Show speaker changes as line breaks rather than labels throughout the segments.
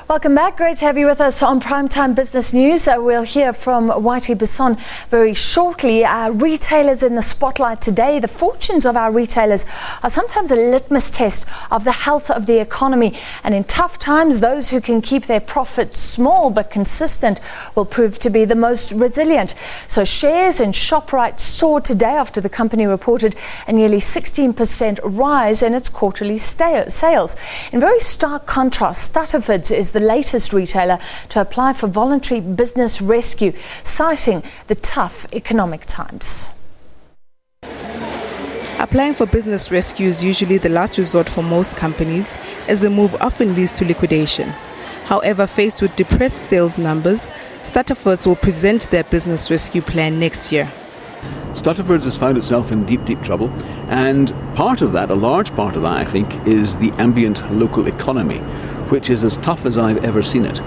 Welcome back. Great to have you with us on Primetime Business News. We'll hear from Whitey Bisson very shortly. Retailers in the spotlight today. The fortunes of our retailers are sometimes a litmus test of the health of the economy. And in tough times, those who can keep their profits small but consistent will prove to be the most resilient. So shares in Shoprite soared today after the company reported a nearly 16% rise in its quarterly sales. In very stark contrast, Stuttafords is the latest retailer to apply for voluntary business rescue, citing the tough economic times.
Applying for business rescue is usually the last resort for most companies, as the move often leads to liquidation. However, faced with depressed sales numbers, Stuttafords will present their business rescue plan next year.
Stuttafords has found itself in deep trouble, and part of that, a large part of that, I think, is the ambient local economy, which is as tough as I've ever seen it.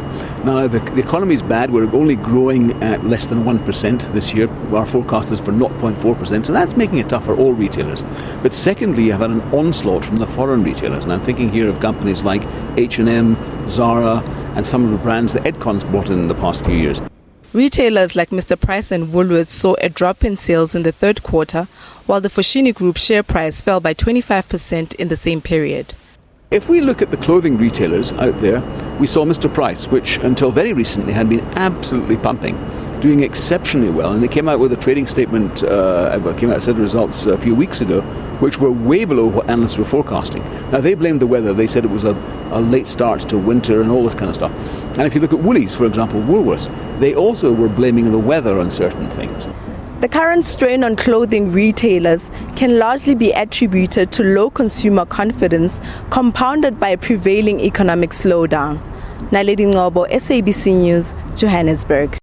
Now, the economy is bad. We're only growing at less than 1% this year. Our forecast is for 0.4%, so that's making it tough for all retailers. But secondly, I've had an onslaught from the foreign retailers, and I'm thinking here of companies like H&M, Zara, and some of the brands that Edcon's bought in the past few years.
Retailers like Mr. Price and Woolworths saw a drop in sales in the third quarter, while the Foschini Group share price fell by 25% in the same period.
If we look at the clothing retailers out there, we saw Mr. Price, which until very recently had been absolutely pumping, doing exceptionally well, and it came out with a trading statement, set results a few weeks ago, which were way below what analysts were forecasting. Now, they blamed the weather. They said it was a late start to winter and all this kind of stuff. And if you look at Woolies, for example, Woolworths, they also were blaming the weather on certain things.
The current strain on clothing retailers can largely be attributed to low consumer confidence, compounded by a prevailing economic slowdown. Naledi Ngobo, SABC News, Johannesburg.